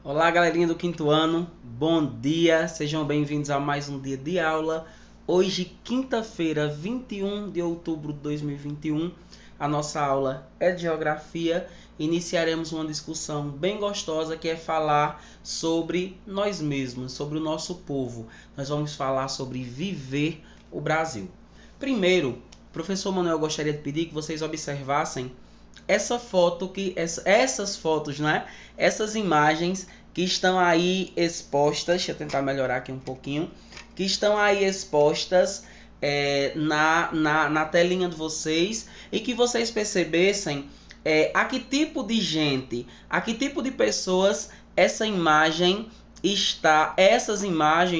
Olá, galerinha do quinto ano, bom dia, sejam bem-vindos a mais um dia de aula. Hoje, quinta-feira, 21 de outubro de 2021, a nossa aula é de Geografia. Iniciaremos uma discussão bem gostosa que é falar sobre nós mesmos, sobre o nosso povo. Nós vamos falar sobre viver o Brasil. Primeiro, professor Manuel, gostaria de pedir que vocês observassem essa foto essas fotos, né? Essas imagens que estão aí expostas, deixa eu tentar melhorar aqui um pouquinho, que estão aí expostas na telinha de vocês, e que vocês percebessem a que tipo de gente, a que tipo de pessoas essas imagens,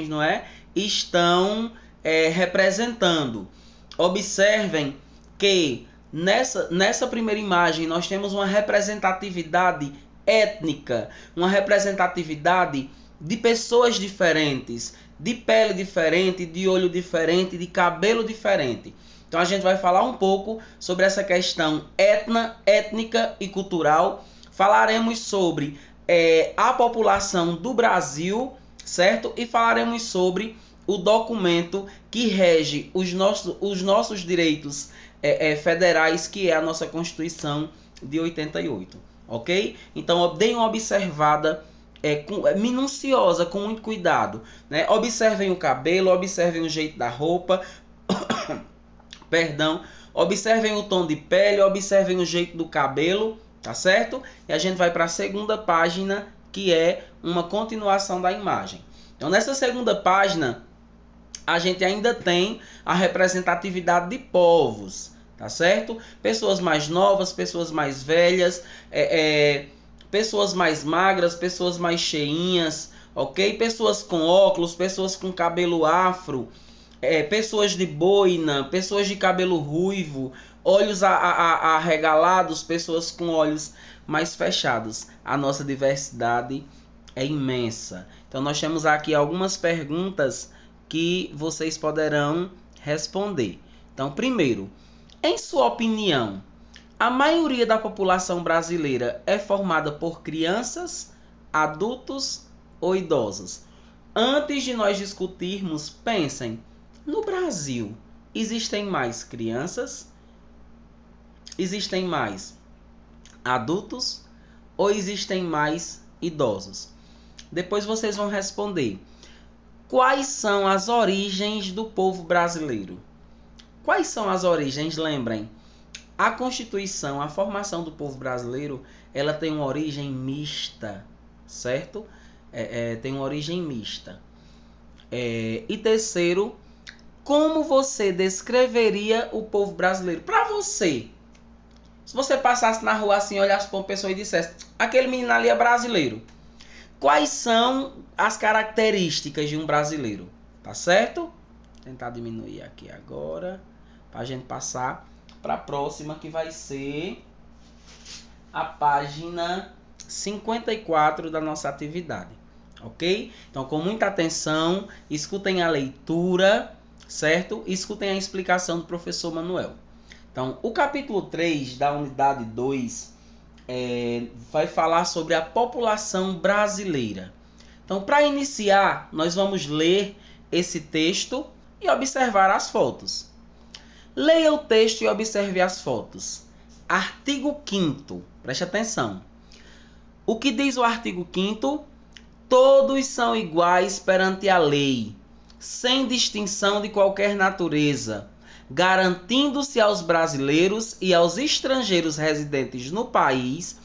não é, estão representando. Observem que nessa primeira imagem nós temos uma representatividade étnica, uma representatividade de pessoas diferentes, de pele diferente, de olho diferente, de cabelo diferente. Então a gente vai falar um pouco sobre essa questão étnica e cultural. Falaremos sobre a população do Brasil, certo? E falaremos sobre o documento que rege os nossos direitos federais, que é a nossa Constituição de 88, ok? Então, deem uma observada minuciosa, com muito cuidado, né? Observem o cabelo, observem o jeito da roupa, perdão, observem o tom de pele, observem o jeito do cabelo, tá certo? E a gente vai para a segunda página, que é uma continuação da imagem. Então, nessa segunda página, a gente ainda tem a representatividade de povos, tá certo? Pessoas mais novas, pessoas mais velhas, pessoas mais magras, pessoas mais cheinhas, ok? Pessoas com óculos, pessoas com cabelo afro, pessoas de boina, pessoas de cabelo ruivo, olhos arregalados, pessoas com olhos mais fechados. A nossa diversidade é imensa. Então nós temos aqui algumas perguntas que vocês poderão responder. Então, primeiro, em sua opinião, a maioria da população brasileira é formada por crianças, adultos ou idosos? Antes de nós discutirmos, pensem, no Brasil, existem mais crianças? Existem mais adultos? Ou existem mais idosos? Depois vocês vão responder. Quais são as origens do povo brasileiro? Quais são as origens? Lembrem, a Constituição, a formação do povo brasileiro, ela tem uma origem mista, certo? Tem uma origem mista. E terceiro, como você descreveria o povo brasileiro? Para você, se você passasse na rua assim, olhasse para uma pessoa e dissesse, aquele menino ali é brasileiro. Quais são as características de um brasileiro? Tá certo? Vou tentar diminuir aqui agora, para a gente passar para a próxima, que vai ser a página 54 da nossa atividade. Ok? Então, com muita atenção, escutem a leitura, certo? Escutem a explicação do professor Manuel. Então, o capítulo 3 da unidade 2 vai falar sobre a população brasileira. Então, para iniciar, nós vamos ler esse texto e observar as fotos. Leia o texto e observe as fotos. Artigo 5º, preste atenção. O que diz o artigo 5º? Todos são iguais perante a lei, sem distinção de qualquer natureza, garantindo-se aos brasileiros e aos estrangeiros residentes no país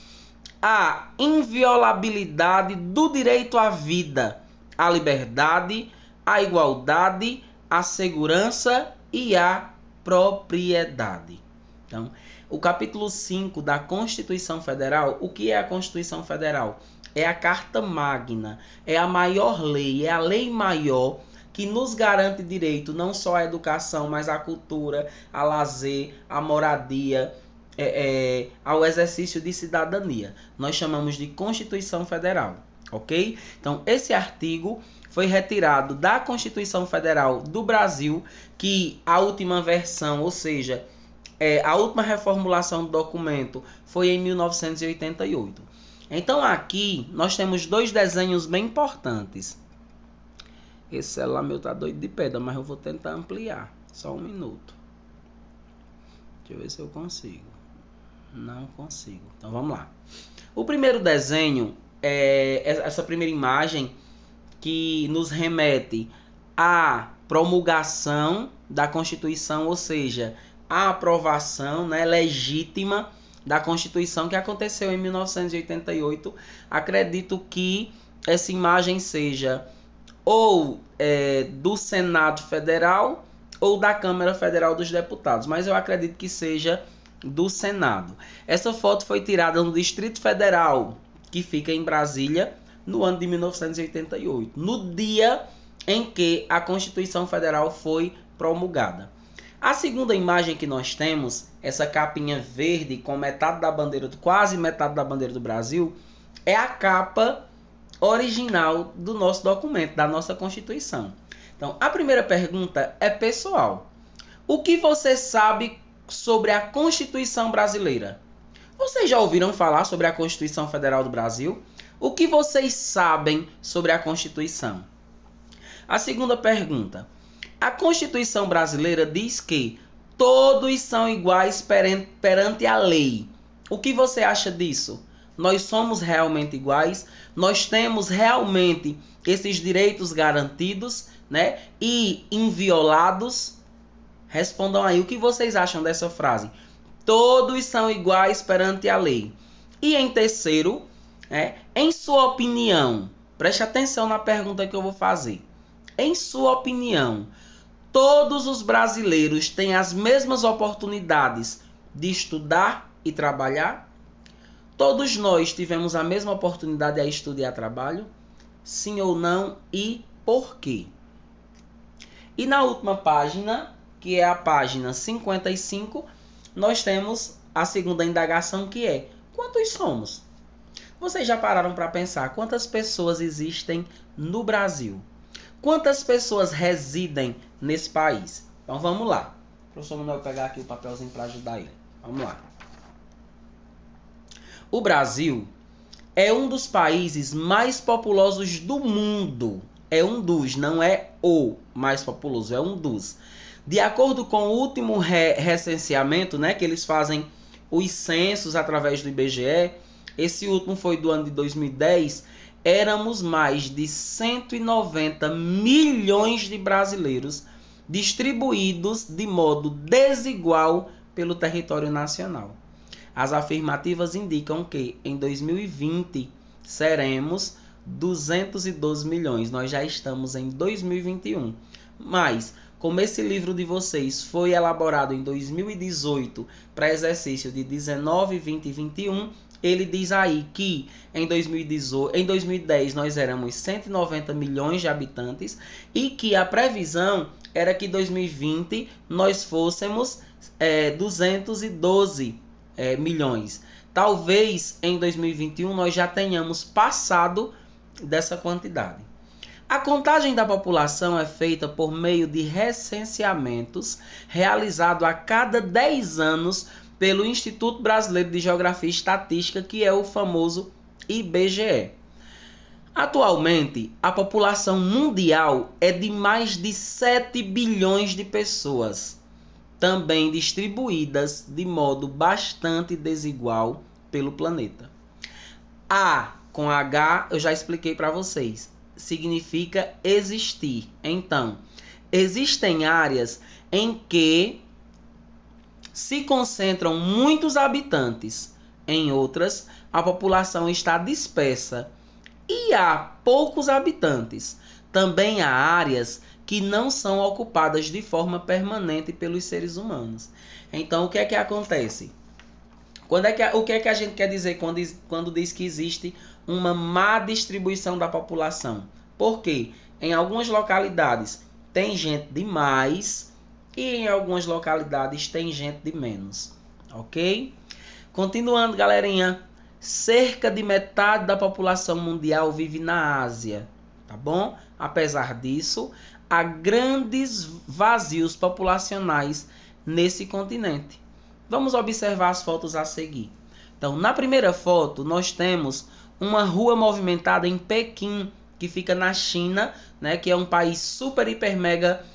a inviolabilidade do direito à vida, à liberdade, à igualdade, à segurança e à propriedade. Então, o capítulo 5 da Constituição Federal, o que é a Constituição Federal? É a Carta Magna, é a maior lei, é a lei maior que nos garante direito não só à educação, mas à cultura, ao lazer, à moradia, ao exercício de cidadania. Nós chamamos de Constituição Federal, ok? Então, esse artigo foi retirado da Constituição Federal do Brasil, que a última versão, ou seja, a última reformulação do documento foi em 1988. Então aqui nós temos dois desenhos bem importantes. Esse celular meu tá doido de pedra, mas eu vou tentar ampliar. Só um minuto. Deixa eu ver se eu consigo. Não consigo. Então vamos lá. O primeiro desenho é essa primeira imagem que nos remete à promulgação da Constituição, ou seja, a aprovação, né, legítima da Constituição que aconteceu em 1988. Acredito que essa imagem seja ou do Senado Federal ou da Câmara Federal dos Deputados, mas eu acredito que seja do Senado. Essa foto foi tirada no Distrito Federal, que fica em Brasília, no ano de 1988, no dia em que a Constituição Federal foi promulgada. A segunda imagem que nós temos, essa capinha verde com metade da bandeira, quase metade da bandeira do Brasil, é a capa original do nosso documento, da nossa Constituição. Então, a primeira pergunta é pessoal. O que você sabe sobre a Constituição brasileira? Vocês já ouviram falar sobre a Constituição Federal do Brasil? O que vocês sabem sobre a Constituição? A segunda pergunta. A Constituição brasileira diz que todos são iguais perante a lei. O que você acha disso? Nós somos realmente iguais? Nós temos realmente esses direitos garantidos, né, e inviolados? Respondam aí, o que vocês acham dessa frase? Todos são iguais perante a lei. E em terceiro, em sua opinião, preste atenção na pergunta que eu vou fazer. Em sua opinião, todos os brasileiros têm as mesmas oportunidades de estudar e trabalhar? Todos nós tivemos a mesma oportunidade de estudar e trabalho? Sim ou não e por quê? E na última página, que é a página 55, nós temos a segunda indagação, que é: quantos somos? Vocês já pararam para pensar quantas pessoas existem no Brasil? Quantas pessoas residem nesse país? Então vamos lá. O professor Manuel vai pegar aqui o papelzinho para ajudar ele. Vamos lá. O Brasil é um dos países mais populosos do mundo. É um dos, não é o mais populoso, é um dos. De acordo com o último recenseamento, né, que eles fazem os censos através do IBGE, esse último foi do ano de 2010, éramos mais de 190 milhões de brasileiros distribuídos de modo desigual pelo território nacional. As afirmativas indicam que em 2020 seremos 212 milhões. Nós já estamos em 2021. Mas, como esse livro de vocês foi elaborado em 2018 para exercício de 19, 20 e 21, ele diz aí que em 2010 nós éramos 190 milhões de habitantes e que a previsão era que em 2020 nós fôssemos 212 milhões. Talvez em 2021 nós já tenhamos passado dessa quantidade. A contagem da população é feita por meio de recenseamentos realizado a cada 10 anos pelo Instituto Brasileiro de Geografia e Estatística, que é o famoso IBGE. Atualmente, a população mundial é de mais de 7 bilhões de pessoas, também distribuídas de modo bastante desigual pelo planeta. A com H eu já expliquei para vocês, significa existir. Então, existem áreas em que se concentram muitos habitantes, em outras a população está dispersa e há poucos habitantes. Também há áreas que não são ocupadas de forma permanente pelos seres humanos. Então, o que é que acontece? O que é que a gente quer dizer quando diz que existe uma má distribuição da população? Porque em algumas localidades tem gente demais e em algumas localidades tem gente de menos. Ok? Continuando, galerinha. Cerca de metade da população mundial vive na Ásia. Tá bom? Apesar disso, há grandes vazios populacionais nesse continente. Vamos observar as fotos a seguir. Então, na primeira foto, nós temos uma rua movimentada em Pequim, que fica na China, né, que é um país super, hiper, mega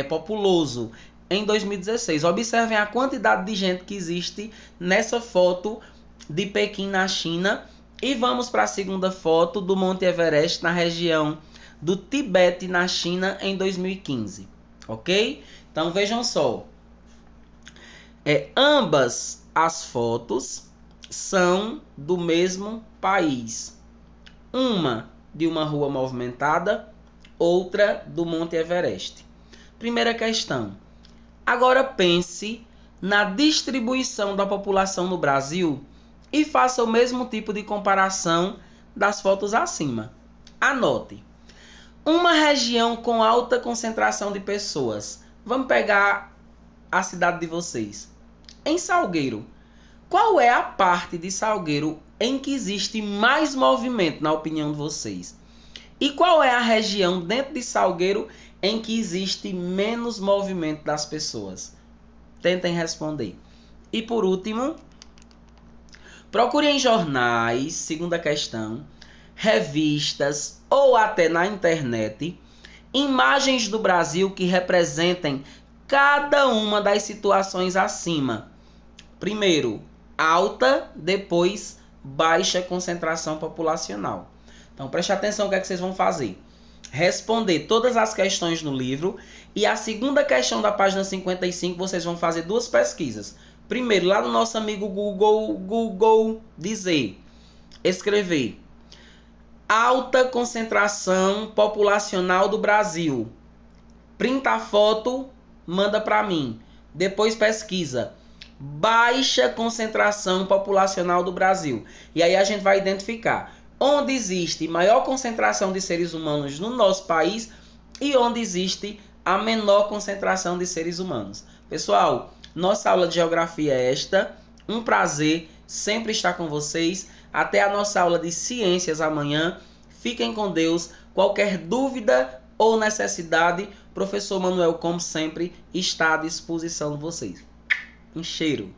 populoso, em 2016. Observem a quantidade de gente que existe nessa foto de Pequim, na China. E vamos para a segunda foto do Monte Everest, na região do Tibete, na China, em 2015. Ok? Então vejam só. Ambas as fotos são do mesmo país. Uma de uma rua movimentada, outra do Monte Everest. Primeira questão. Agora pense na distribuição da população no Brasil e faça o mesmo tipo de comparação das fotos acima. Anote. Uma região com alta concentração de pessoas. Vamos pegar a cidade de vocês. Em Salgueiro. Qual é a parte de Salgueiro em que existe mais movimento, na opinião de vocês? E qual é a região dentro de Salgueiro em que existe menos movimento das pessoas? Tentem responder. E por último, procure em jornais, segunda questão, revistas ou até na internet, imagens do Brasil que representem cada uma das situações acima. Primeiro, alta, depois baixa concentração populacional. Então, preste atenção no que é que vocês vão fazer. Responder todas as questões no livro e a segunda questão da página 55 vocês vão fazer duas pesquisas. Primeiro, lá no nosso amigo Google, escrever alta concentração populacional do Brasil. Printa a foto, manda para mim. Depois pesquisa baixa concentração populacional do Brasil. E aí a gente vai identificar onde existe maior concentração de seres humanos no nosso país e onde existe a menor concentração de seres humanos. Pessoal, nossa aula de geografia é esta. Um prazer sempre estar com vocês. Até a nossa aula de ciências amanhã. Fiquem com Deus. Qualquer dúvida ou necessidade, professor Manuel, como sempre, está à disposição de vocês. Um cheiro.